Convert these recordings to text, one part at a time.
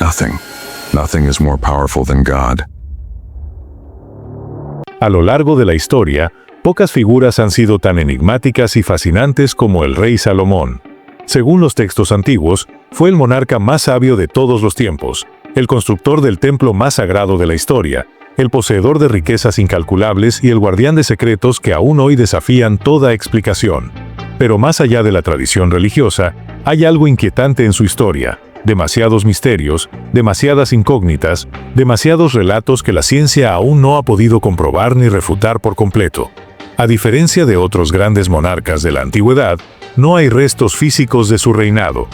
Nothing. Nothing is more powerful than God. A lo largo de la historia, pocas figuras han sido tan enigmáticas y fascinantes como el rey Salomón. Según los textos antiguos, fue el monarca más sabio de todos los tiempos, el constructor del templo más sagrado de la historia, el poseedor de riquezas incalculables y el guardián de secretos que aún hoy desafían toda explicación. Pero más allá de la tradición religiosa, hay algo inquietante en su historia. Demasiados misterios, demasiadas incógnitas, demasiados relatos que la ciencia aún no ha podido comprobar ni refutar por completo. A diferencia de otros grandes monarcas de la antigüedad, no hay restos físicos de su reinado.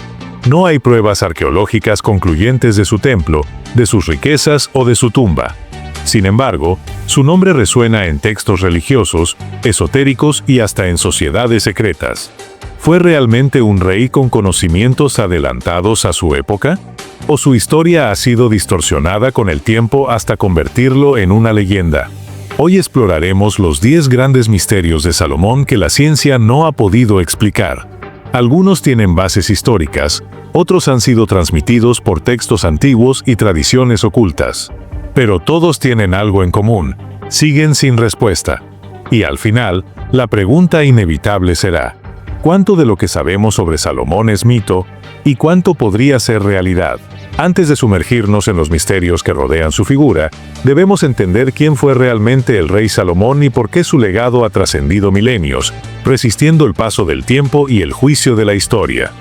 No hay pruebas arqueológicas concluyentes de su templo, de sus riquezas o de su tumba. Sin embargo, su nombre resuena en textos religiosos, esotéricos y hasta en sociedades secretas. ¿Fue realmente un rey con conocimientos adelantados a su época? ¿O su historia ha sido distorsionada con el tiempo hasta convertirlo en una leyenda? Hoy exploraremos los 10 grandes misterios de Salomón que la ciencia no ha podido explicar. Algunos tienen bases históricas, otros han sido transmitidos por textos antiguos y tradiciones ocultas. Pero todos tienen algo en común, siguen sin respuesta. Y al final, la pregunta inevitable será: ¿cuánto de lo que sabemos sobre Salomón es mito y cuánto podría ser realidad? Antes de sumergirnos en los misterios que rodean su figura, debemos entender quién fue realmente el rey Salomón y por qué su legado ha trascendido milenios, resistiendo el paso del tiempo y el juicio de la historia.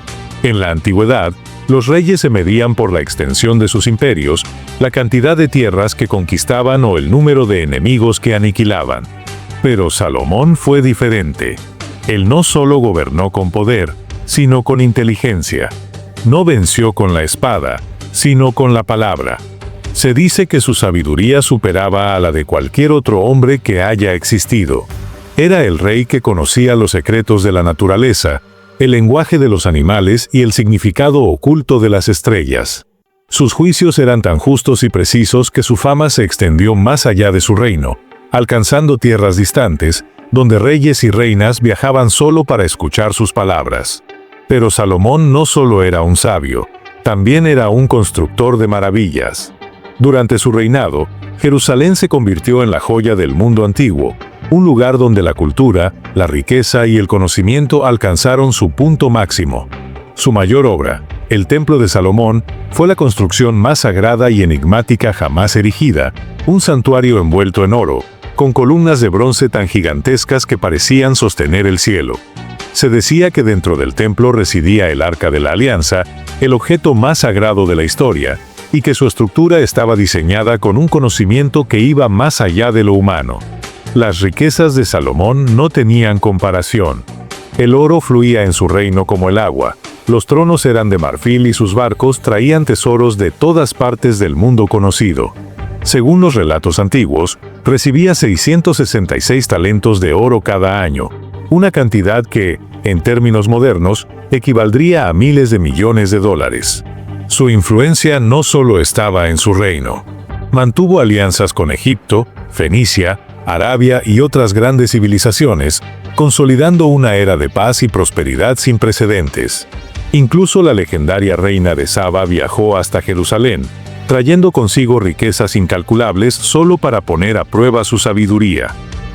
En la antigüedad, los reyes se medían por la extensión de sus imperios, la cantidad de tierras que conquistaban o el número de enemigos que aniquilaban. Pero Salomón fue diferente. Él no solo gobernó con poder, sino con inteligencia. No venció con la espada, sino con la palabra. Se dice que su sabiduría superaba a la de cualquier otro hombre que haya existido. Era el rey que conocía los secretos de la naturaleza, el lenguaje de los animales y el significado oculto de las estrellas. Sus juicios eran tan justos y precisos que su fama se extendió más allá de su reino, alcanzando tierras distantes, donde reyes y reinas viajaban solo para escuchar sus palabras. Pero Salomón no solo era un sabio, también era un constructor de maravillas. Durante su reinado, Jerusalén se convirtió en la joya del mundo antiguo, un lugar donde la cultura, la riqueza y el conocimiento alcanzaron su punto máximo. Su mayor obra, el Templo de Salomón, fue la construcción más sagrada y enigmática jamás erigida, un santuario envuelto en oro, con columnas de bronce tan gigantescas que parecían sostener el cielo. Se decía que dentro del templo residía el Arca de la Alianza, el objeto más sagrado de la historia, y que su estructura estaba diseñada con un conocimiento que iba más allá de lo humano. Las riquezas de Salomón no tenían comparación. El oro fluía en su reino como el agua, los tronos eran de marfil y sus barcos traían tesoros de todas partes del mundo conocido. Según los relatos antiguos, recibía 666 talentos de oro cada año, una cantidad que, en términos modernos, equivaldría a miles de millones de dólares. Su influencia no solo estaba en su reino. Mantuvo alianzas con Egipto, Fenicia, Arabia y otras grandes civilizaciones, consolidando una era de paz y prosperidad sin precedentes. Incluso la legendaria reina de Saba viajó hasta Jerusalén, trayendo consigo riquezas incalculables solo para poner a prueba su sabiduría.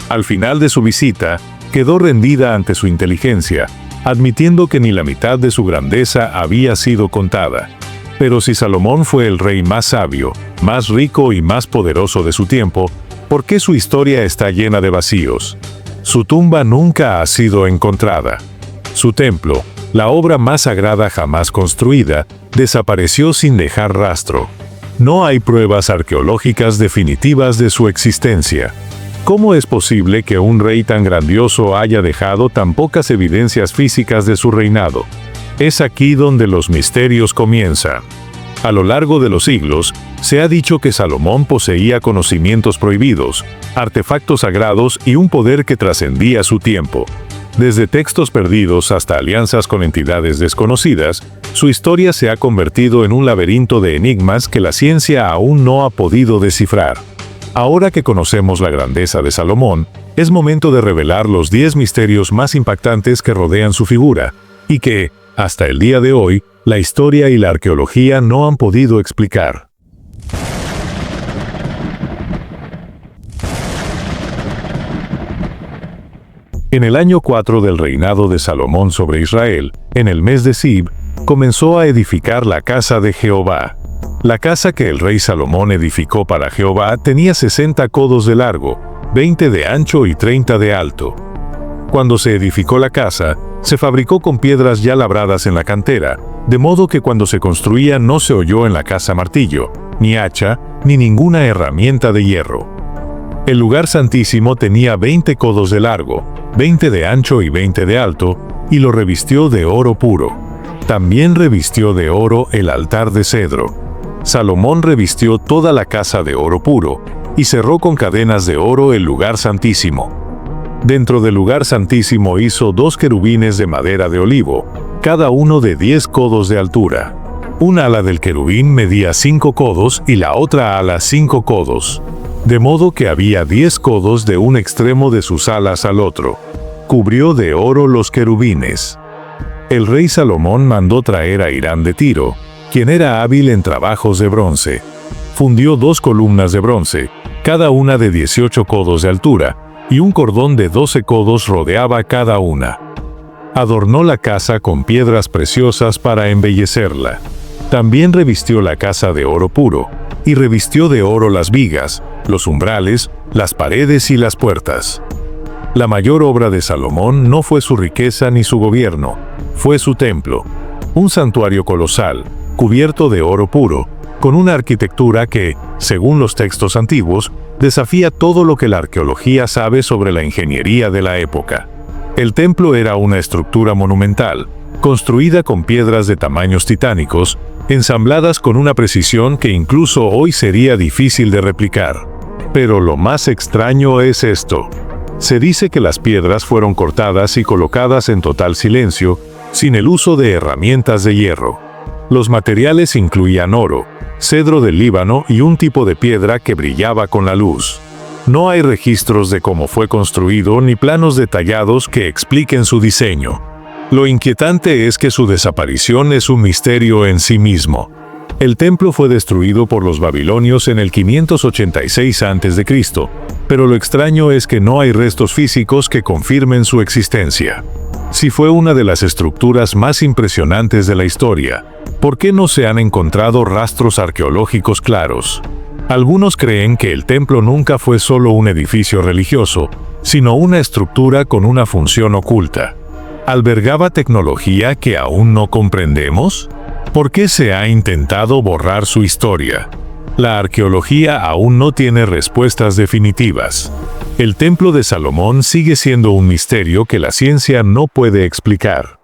Al final de su visita, quedó rendida ante su inteligencia, admitiendo que ni la mitad de su grandeza había sido contada. Pero si Salomón fue el rey más sabio, más rico y más poderoso de su tiempo, ¿por qué su historia está llena de vacíos? Su tumba nunca ha sido encontrada. Su templo, la obra más sagrada jamás construida, desapareció sin dejar rastro. No hay pruebas arqueológicas definitivas de su existencia. ¿Cómo es posible que un rey tan grandioso haya dejado tan pocas evidencias físicas de su reinado? Es aquí donde los misterios comienzan. A lo largo de los siglos, se ha dicho que Salomón poseía conocimientos prohibidos, artefactos sagrados y un poder que trascendía su tiempo. Desde textos perdidos hasta alianzas con entidades desconocidas, su historia se ha convertido en un laberinto de enigmas que la ciencia aún no ha podido descifrar. Ahora que conocemos la grandeza de Salomón, es momento de revelar los 10 misterios más impactantes que rodean su figura, y que, hasta el día de hoy, la historia y la arqueología no han podido explicar. En el año 4 del reinado de Salomón sobre Israel, en el mes de Sib, comenzó a edificar la casa de Jehová. La casa que el rey Salomón edificó para Jehová tenía 60 codos de largo, 20 de ancho y 30 de alto. Cuando se edificó la casa, se fabricó con piedras ya labradas en la cantera, de modo que cuando se construía no se oyó en la casa martillo, ni hacha, ni ninguna herramienta de hierro. El lugar santísimo tenía 20 codos de largo, 20 de ancho y 20 de alto, y lo revistió de oro puro. También revistió de oro el altar de cedro. Salomón revistió toda la casa de oro puro, y cerró con cadenas de oro el lugar santísimo. Dentro del lugar santísimo hizo 2 querubines de madera de olivo, cada uno de 10 codos de altura. Un ala del querubín medía 5 codos y la otra ala 5 codos. De modo que había 10 codos de un extremo de sus alas al otro. Cubrió de oro los querubines. El rey Salomón mandó traer a Hirán de Tiro, quien era hábil en trabajos de bronce. Fundió 2 columnas de bronce, cada una de 18 codos de altura, y un cordón de 12 codos rodeaba cada una. Adornó la casa con piedras preciosas para embellecerla. También revistió la casa de oro puro, y revistió de oro las vigas, los umbrales, las paredes y las puertas. La mayor obra de Salomón no fue su riqueza ni su gobierno, fue su templo, un santuario colosal, cubierto de oro puro, con una arquitectura que, según los textos antiguos, desafía todo lo que la arqueología sabe sobre la ingeniería de la época. El templo era una estructura monumental, construida con piedras de tamaños titánicos, ensambladas con una precisión que incluso hoy sería difícil de replicar. Pero lo más extraño es esto. Se dice que las piedras fueron cortadas y colocadas en total silencio, sin el uso de herramientas de hierro. Los materiales incluían oro, cedro del Líbano y un tipo de piedra que brillaba con la luz. No hay registros de cómo fue construido ni planos detallados que expliquen su diseño. Lo inquietante es que su desaparición es un misterio en sí mismo. El templo fue destruido por los babilonios en el 586 a.C., pero lo extraño es que no hay restos físicos que confirmen su existencia. Si fue una de las estructuras más impresionantes de la historia, ¿por qué no se han encontrado rastros arqueológicos claros? Algunos creen que el templo nunca fue solo un edificio religioso, sino una estructura con una función oculta. ¿Albergaba tecnología que aún no comprendemos? ¿Por qué se ha intentado borrar su historia? La arqueología aún no tiene respuestas definitivas. El templo de Salomón sigue siendo un misterio que la ciencia no puede explicar.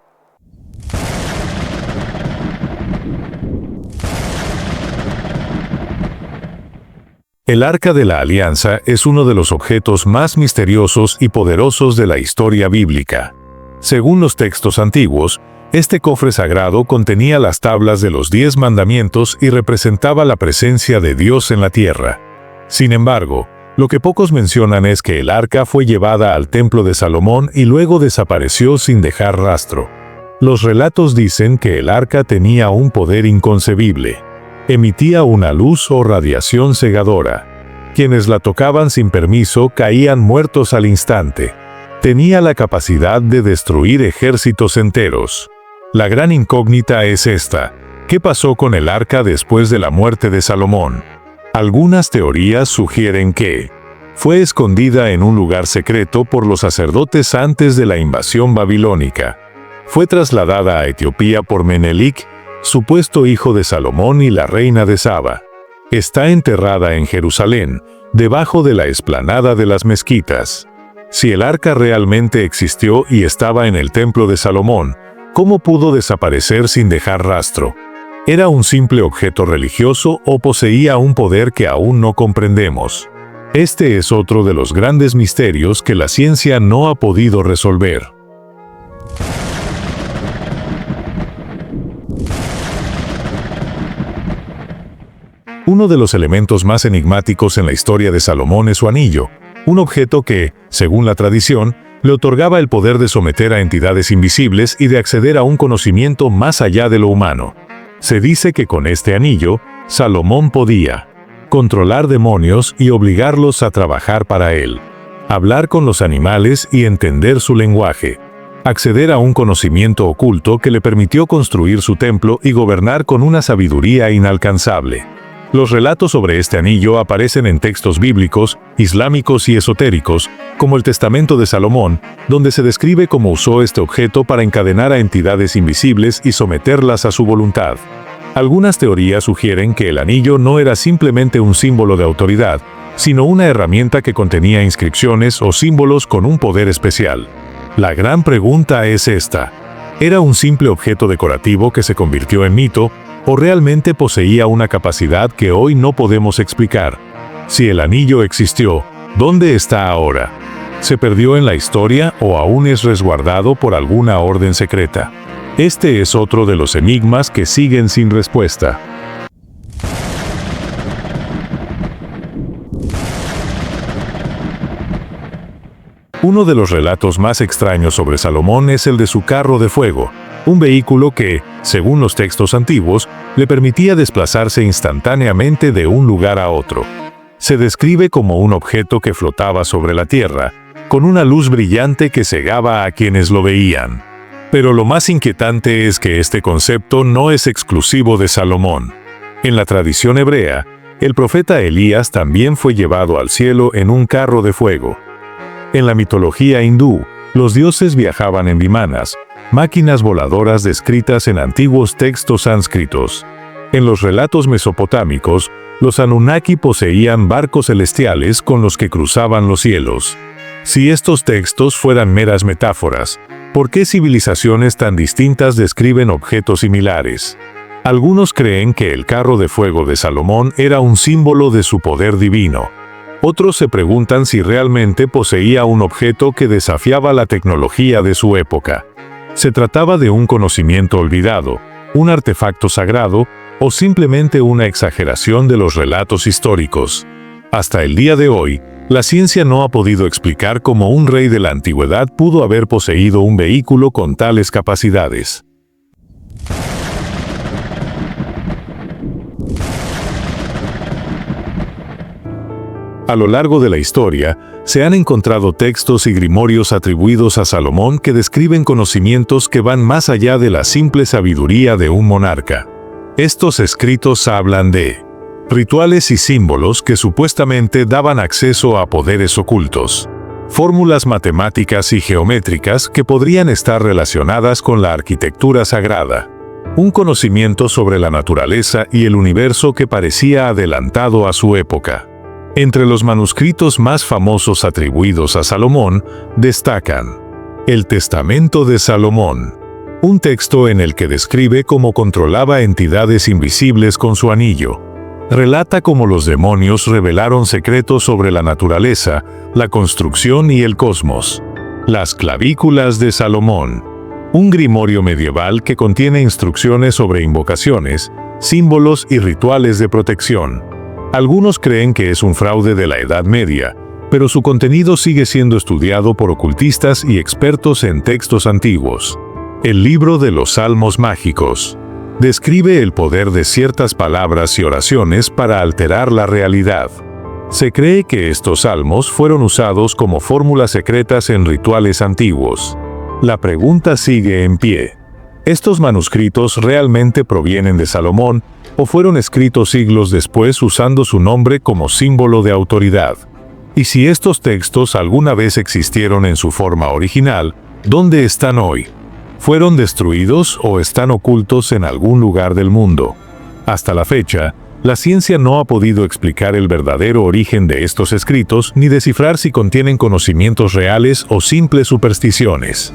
El Arca de la Alianza es uno de los objetos más misteriosos y poderosos de la historia bíblica. Según los textos antiguos, este cofre sagrado contenía las tablas de los 10 mandamientos y representaba la presencia de Dios en la tierra. Sin embargo, lo que pocos mencionan es que el arca fue llevada al templo de Salomón y luego desapareció sin dejar rastro. Los relatos dicen que el arca tenía un poder inconcebible. Emitía una luz o radiación cegadora. Quienes la tocaban sin permiso caían muertos al instante. Tenía la capacidad de destruir ejércitos enteros. La gran incógnita es esta: ¿qué pasó con el arca después de la muerte de Salomón? Algunas teorías sugieren que fue escondida en un lugar secreto por los sacerdotes antes de la invasión babilónica. Fue trasladada a Etiopía por Menelik, supuesto hijo de Salomón y la reina de Saba. Está enterrada en Jerusalén, debajo de la explanada de las mezquitas. Si el arca realmente existió y estaba en el templo de Salomón, ¿cómo pudo desaparecer sin dejar rastro? ¿Era un simple objeto religioso o poseía un poder que aún no comprendemos? Este es otro de los grandes misterios que la ciencia no ha podido resolver. Uno de los elementos más enigmáticos en la historia de Salomón es su anillo, un objeto que, según la tradición, Le otorgaba el poder de someter a entidades invisibles y de acceder a un conocimiento más allá de lo humano. Se dice que con este anillo, Salomón podía controlar demonios y obligarlos a trabajar para él, hablar con los animales y entender su lenguaje, acceder a un conocimiento oculto que le permitió construir su templo y gobernar con una sabiduría inalcanzable. Los relatos sobre este anillo aparecen en textos bíblicos, islámicos y esotéricos, como el Testamento de Salomón, donde se describe cómo usó este objeto para encadenar a entidades invisibles y someterlas a su voluntad. Algunas teorías sugieren que el anillo no era simplemente un símbolo de autoridad, sino una herramienta que contenía inscripciones o símbolos con un poder especial. La gran pregunta es esta: ¿era un simple objeto decorativo que se convirtió en mito, o realmente poseía una capacidad que hoy no podemos explicar? Si el anillo existió, ¿dónde está ahora? ¿Se perdió en la historia o aún es resguardado por alguna orden secreta? Este es otro de los enigmas que siguen sin respuesta. Uno de los relatos más extraños sobre Salomón es el de su carro de fuego, un vehículo que, según los textos antiguos, le permitía desplazarse instantáneamente de un lugar a otro. Se describe como un objeto que flotaba sobre la tierra, con una luz brillante que cegaba a quienes lo veían. Pero lo más inquietante es que este concepto no es exclusivo de Salomón. En la tradición hebrea, el profeta Elías también fue llevado al cielo en un carro de fuego. En la mitología hindú, los dioses viajaban en vimanas, máquinas voladoras descritas en antiguos textos sánscritos. En los relatos mesopotámicos, los Anunnaki poseían barcos celestiales con los que cruzaban los cielos. Si estos textos fueran meras metáforas, ¿por qué civilizaciones tan distintas describen objetos similares? Algunos creen que el carro de fuego de Salomón era un símbolo de su poder divino. Otros se preguntan si realmente poseía un objeto que desafiaba la tecnología de su época. ¿Se trataba de un conocimiento olvidado, un artefacto sagrado, o simplemente una exageración de los relatos históricos? Hasta el día de hoy, la ciencia no ha podido explicar cómo un rey de la antigüedad pudo haber poseído un vehículo con tales capacidades. A lo largo de la historia, se han encontrado textos y grimorios atribuidos a Salomón que describen conocimientos que van más allá de la simple sabiduría de un monarca. Estos escritos hablan de rituales y símbolos que supuestamente daban acceso a poderes ocultos, fórmulas matemáticas y geométricas que podrían estar relacionadas con la arquitectura sagrada, un conocimiento sobre la naturaleza y el universo que parecía adelantado a su época. Entre los manuscritos más famosos atribuidos a Salomón, destacan el Testamento de Salomón, un texto en el que describe cómo controlaba entidades invisibles con su anillo. Relata cómo los demonios revelaron secretos sobre la naturaleza, la construcción y el cosmos. Las Clavículas de Salomón, un grimorio medieval que contiene instrucciones sobre invocaciones, símbolos y rituales de protección. Algunos creen que es un fraude de la Edad Media, pero su contenido sigue siendo estudiado por ocultistas y expertos en textos antiguos. El libro de los Salmos Mágicos describe el poder de ciertas palabras y oraciones para alterar la realidad. Se cree que estos salmos fueron usados como fórmulas secretas en rituales antiguos. La pregunta sigue en pie: ¿estos manuscritos realmente provienen de Salomón o fueron escritos siglos después usando su nombre como símbolo de autoridad? Y si estos textos alguna vez existieron en su forma original, ¿dónde están hoy? ¿Fueron destruidos o están ocultos en algún lugar del mundo? Hasta la fecha, la ciencia no ha podido explicar el verdadero origen de estos escritos ni descifrar si contienen conocimientos reales o simples supersticiones.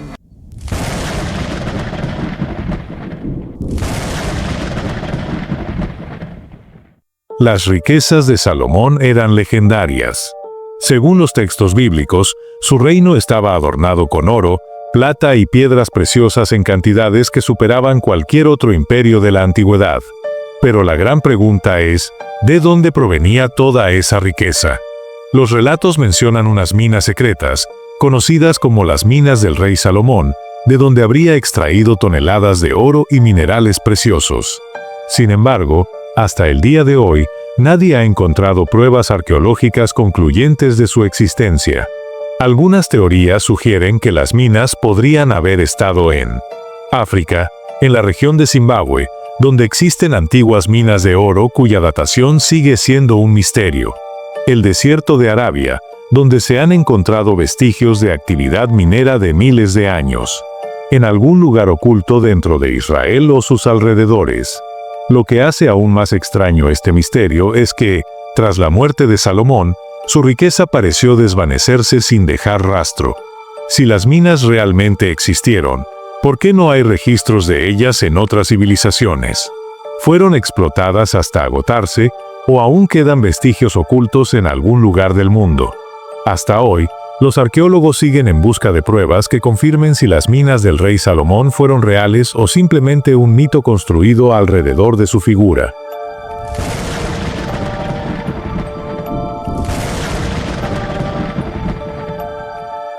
Las riquezas de Salomón eran legendarias. Según los textos bíblicos, su reino estaba adornado con oro, plata y piedras preciosas en cantidades que superaban cualquier otro imperio de la antigüedad. Pero la gran pregunta es, ¿de dónde provenía toda esa riqueza? Los relatos mencionan unas minas secretas, conocidas como las minas del rey Salomón, de donde habría extraído toneladas de oro y minerales preciosos. Sin embargo, hasta el día de hoy, nadie ha encontrado pruebas arqueológicas concluyentes de su existencia. Algunas teorías sugieren que las minas podrían haber estado en África, en la región de Zimbabue, donde existen antiguas minas de oro cuya datación sigue siendo un misterio. El desierto de Arabia, donde se han encontrado vestigios de actividad minera de miles de años. En algún lugar oculto dentro de Israel o sus alrededores. Lo que hace aún más extraño este misterio es que, tras la muerte de Salomón, su riqueza pareció desvanecerse sin dejar rastro. Si las minas realmente existieron, ¿por qué no hay registros de ellas en otras civilizaciones? ¿Fueron explotadas hasta agotarse o aún quedan vestigios ocultos en algún lugar del mundo? Hasta hoy, los arqueólogos siguen en busca de pruebas que confirmen si las minas del rey Salomón fueron reales o simplemente un mito construido alrededor de su figura.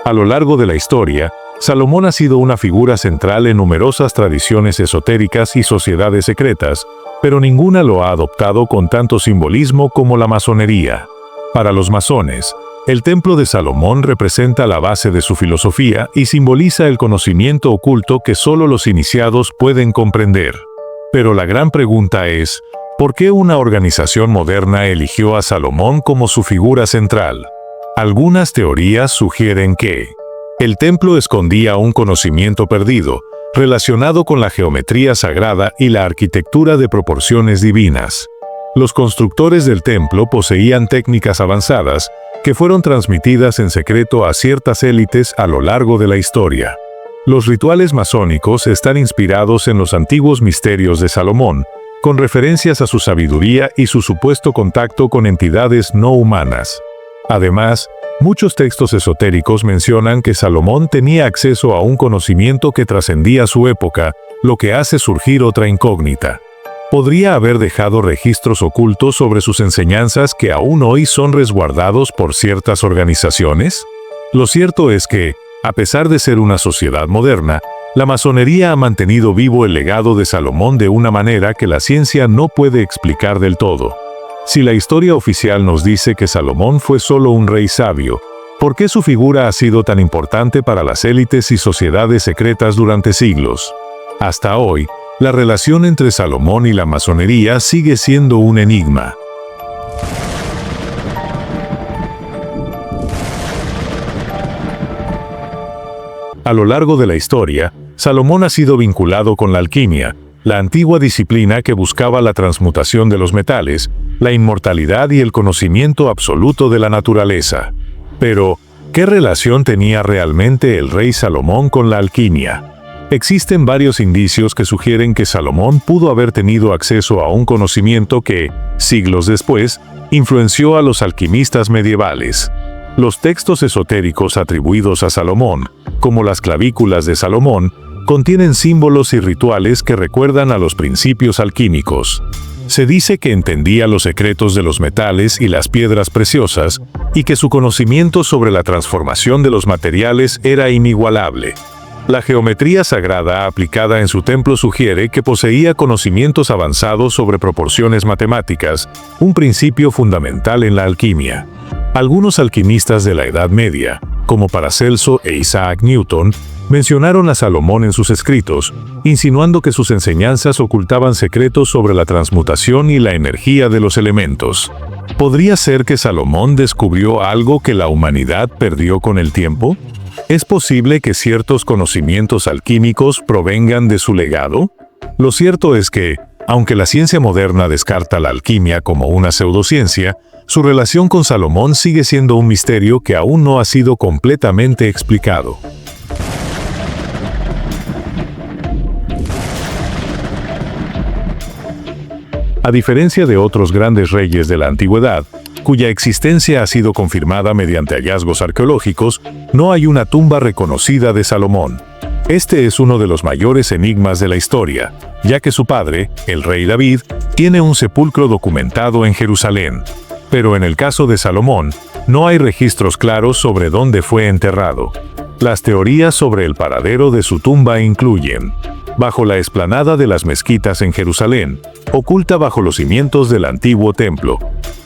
A lo largo de la historia, Salomón ha sido una figura central en numerosas tradiciones esotéricas y sociedades secretas, pero ninguna lo ha adoptado con tanto simbolismo como la masonería. Para los masones, el templo de Salomón representa la base de su filosofía y simboliza el conocimiento oculto que solo los iniciados pueden comprender. Pero la gran pregunta es, ¿por qué una organización moderna eligió a Salomón como su figura central? Algunas teorías sugieren que el templo escondía un conocimiento perdido, relacionado con la geometría sagrada y la arquitectura de proporciones divinas. Los constructores del templo poseían técnicas avanzadas que fueron transmitidas en secreto a ciertas élites a lo largo de la historia. Los rituales masónicos están inspirados en los antiguos misterios de Salomón, con referencias a su sabiduría y su supuesto contacto con entidades no humanas. Además, muchos textos esotéricos mencionan que Salomón tenía acceso a un conocimiento que trascendía su época, lo que hace surgir otra incógnita. ¿Podría haber dejado registros ocultos sobre sus enseñanzas que aún hoy son resguardados por ciertas organizaciones? Lo cierto es que, a pesar de ser una sociedad moderna, la masonería ha mantenido vivo el legado de Salomón de una manera que la ciencia no puede explicar del todo. Si la historia oficial nos dice que Salomón fue solo un rey sabio, ¿por qué su figura ha sido tan importante para las élites y sociedades secretas durante siglos? Hasta hoy, la relación entre Salomón y la masonería sigue siendo un enigma. A lo largo de la historia, Salomón ha sido vinculado con la alquimia, la antigua disciplina que buscaba la transmutación de los metales, la inmortalidad y el conocimiento absoluto de la naturaleza. Pero, ¿qué relación tenía realmente el rey Salomón con la alquimia? Existen varios indicios que sugieren que Salomón pudo haber tenido acceso a un conocimiento que, siglos después, influenció a los alquimistas medievales. Los textos esotéricos atribuidos a Salomón, como las clavículas de Salomón, contienen símbolos y rituales que recuerdan a los principios alquímicos. Se dice que entendía los secretos de los metales y las piedras preciosas, y que su conocimiento sobre la transformación de los materiales era inigualable. La geometría sagrada aplicada en su templo sugiere que poseía conocimientos avanzados sobre proporciones matemáticas, un principio fundamental en la alquimia. Algunos alquimistas de la Edad Media, como Paracelso e Isaac Newton, mencionaron a Salomón en sus escritos, insinuando que sus enseñanzas ocultaban secretos sobre la transmutación y la energía de los elementos. ¿Podría ser que Salomón descubrió algo que la humanidad perdió con el tiempo? ¿Es posible que ciertos conocimientos alquímicos provengan de su legado? Lo cierto es que, aunque la ciencia moderna descarta la alquimia como una pseudociencia, su relación con Salomón sigue siendo un misterio que aún no ha sido completamente explicado. A diferencia de otros grandes reyes de la antigüedad, cuya existencia ha sido confirmada mediante hallazgos arqueológicos, no hay una tumba reconocida de Salomón. Este es uno de los mayores enigmas de la historia, ya que su padre, el rey David, tiene un sepulcro documentado en Jerusalén. Pero en el caso de Salomón, No hay registros claros sobre dónde fue enterrado. Las teorías sobre el paradero de su tumba incluyen: bajo la explanada de las mezquitas en Jerusalén, oculta bajo los cimientos del antiguo templo,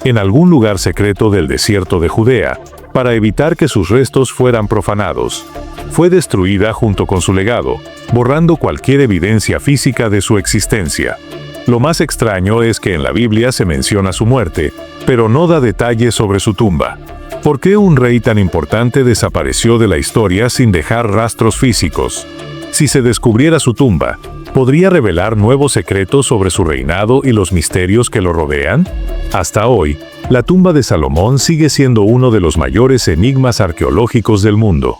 en algún lugar secreto del desierto de Judea, para evitar que sus restos fueran profanados. Fue destruida junto con su legado, borrando cualquier evidencia física de su existencia. Lo más extraño es que en la Biblia se menciona su muerte, pero no da detalles sobre su tumba. ¿Por qué un rey tan importante desapareció de la historia sin dejar rastros físicos? Si se descubriera su tumba, ¿podría revelar nuevos secretos sobre su reinado y los misterios que lo rodean? Hasta hoy, la tumba de Salomón sigue siendo uno de los mayores enigmas arqueológicos del mundo.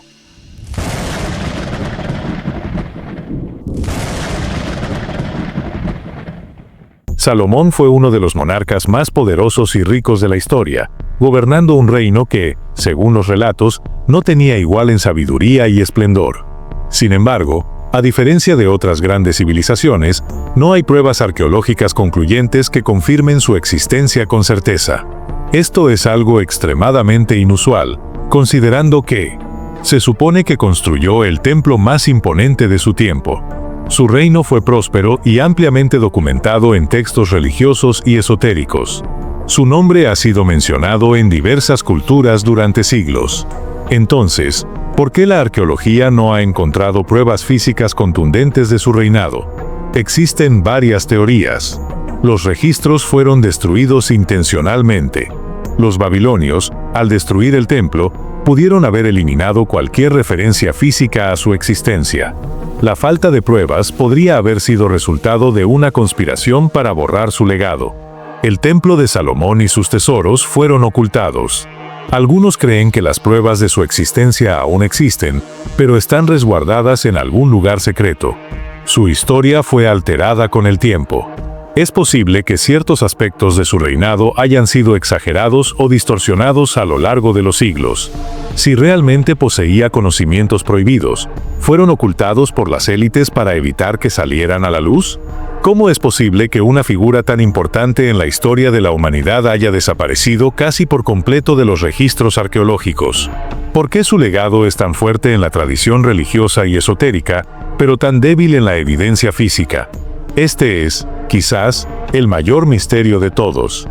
Salomón fue uno de los monarcas más poderosos y ricos de la historia, gobernando un reino que, según los relatos, no tenía igual en sabiduría y esplendor. Sin embargo, a diferencia de otras grandes civilizaciones, no hay pruebas arqueológicas concluyentes que confirmen su existencia con certeza. Esto es algo extremadamente inusual, considerando que se supone que construyó el templo más imponente de su tiempo. Su reino fue próspero y ampliamente documentado en textos religiosos y esotéricos. Su nombre ha sido mencionado en diversas culturas durante siglos. Entonces, ¿por qué la arqueología no ha encontrado pruebas físicas contundentes de su reinado? Existen varias teorías. Los registros fueron destruidos intencionalmente. Los babilonios, al destruir el templo, pudieron haber eliminado cualquier referencia física a su existencia. La falta de pruebas podría haber sido resultado de una conspiración para borrar su legado. El templo de Salomón y sus tesoros fueron ocultados. Algunos creen que las pruebas de su existencia aún existen, pero están resguardadas en algún lugar secreto. Su historia fue alterada con el tiempo. Es posible que ciertos aspectos de su reinado hayan sido exagerados o distorsionados a lo largo de los siglos. Si realmente poseía conocimientos prohibidos, ¿fueron ocultados por las élites para evitar que salieran a la luz? ¿Cómo es posible que una figura tan importante en la historia de la humanidad haya desaparecido casi por completo de los registros arqueológicos? ¿Por qué su legado es tan fuerte en la tradición religiosa y esotérica, pero tan débil en la evidencia física? Este es, quizás, el mayor misterio de todos.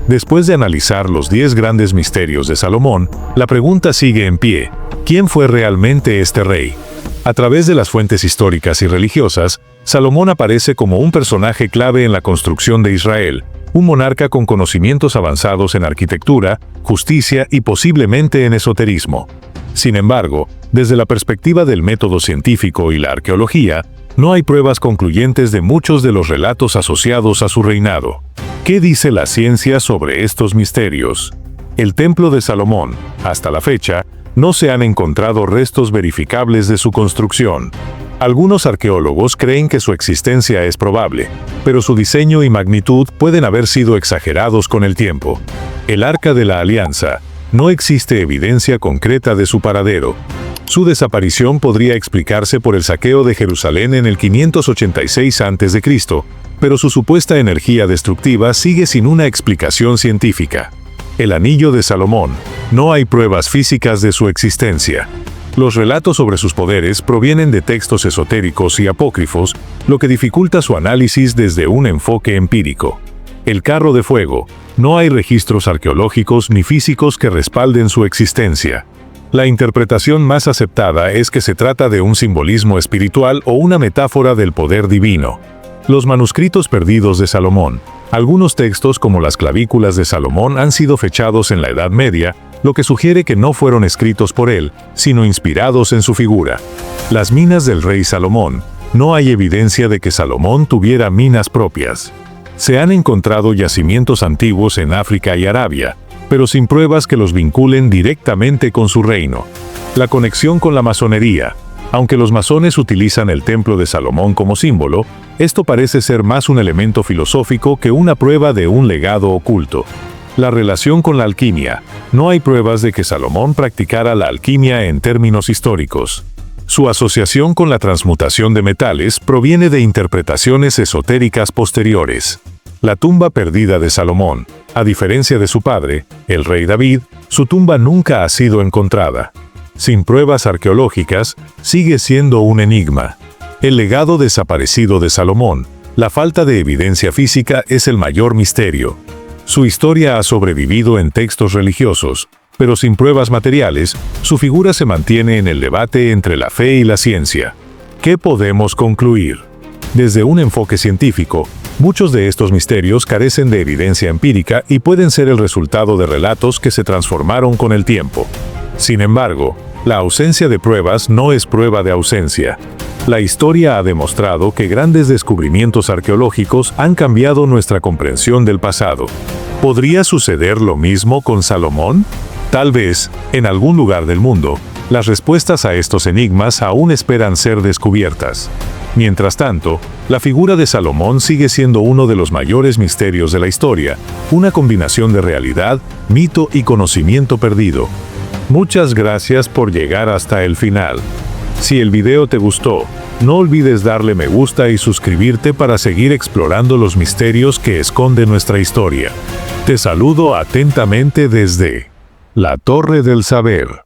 Después de analizar los 10 grandes misterios de Salomón, la pregunta sigue en pie: ¿quién fue realmente este rey? A través de las fuentes históricas y religiosas, Salomón aparece como un personaje clave en la construcción de Israel, un monarca con conocimientos avanzados en arquitectura, justicia y posiblemente en esoterismo. Sin embargo, desde la perspectiva del método científico y la arqueología, no hay pruebas concluyentes de muchos de los relatos asociados a su reinado. ¿Qué dice la ciencia sobre estos misterios? El Templo de Salomón, hasta la fecha, no se han encontrado restos verificables de su construcción. Algunos arqueólogos creen que su existencia es probable, pero su diseño y magnitud pueden haber sido exagerados con el tiempo. El Arca de la Alianza, no existe evidencia concreta de su paradero. Su desaparición podría explicarse por el saqueo de Jerusalén en el 586 a.C., pero su supuesta energía destructiva sigue sin una explicación científica. El Anillo de Salomón, no hay pruebas físicas de su existencia. Los relatos sobre sus poderes provienen de textos esotéricos y apócrifos, lo que dificulta su análisis desde un enfoque empírico. El Carro de Fuego, no hay registros arqueológicos ni físicos que respalden su existencia. La interpretación más aceptada es que se trata de un simbolismo espiritual o una metáfora del poder divino. Los manuscritos perdidos de Salomón. Algunos textos como las clavículas de Salomón han sido fechados en la Edad Media, lo que sugiere que no fueron escritos por él, sino inspirados en su figura. Las minas del rey Salomón. No hay evidencia de que Salomón tuviera minas propias. Se han encontrado yacimientos antiguos en África y Arabia, pero sin pruebas que los vinculen directamente con su reino. La conexión con la masonería. Aunque los masones utilizan el Templo de Salomón como símbolo, esto parece ser más un elemento filosófico que una prueba de un legado oculto. La relación con la alquimia. No hay pruebas de que Salomón practicara la alquimia en términos históricos. Su asociación con la transmutación de metales proviene de interpretaciones esotéricas posteriores. La tumba perdida de Salomón. A diferencia de su padre, el rey David, su tumba nunca ha sido encontrada. Sin pruebas arqueológicas, sigue siendo un enigma. El legado desaparecido de Salomón, la falta de evidencia física es el mayor misterio. Su historia ha sobrevivido en textos religiosos, pero sin pruebas materiales, su figura se mantiene en el debate entre la fe y la ciencia. ¿Qué podemos concluir? Desde un enfoque científico, muchos de estos misterios carecen de evidencia empírica y pueden ser el resultado de relatos que se transformaron con el tiempo. Sin embargo, la ausencia de pruebas no es prueba de ausencia. La historia ha demostrado que grandes descubrimientos arqueológicos han cambiado nuestra comprensión del pasado. ¿Podría suceder lo mismo con Salomón? Tal vez, en algún lugar del mundo, las respuestas a estos enigmas aún esperan ser descubiertas. Mientras tanto, la figura de Salomón sigue siendo uno de los mayores misterios de la historia, una combinación de realidad, mito y conocimiento perdido. Muchas gracias por llegar hasta el final. Si el video te gustó, no olvides darle me gusta y suscribirte para seguir explorando los misterios que esconde nuestra historia. Te saludo atentamente desde la Torre del Saber.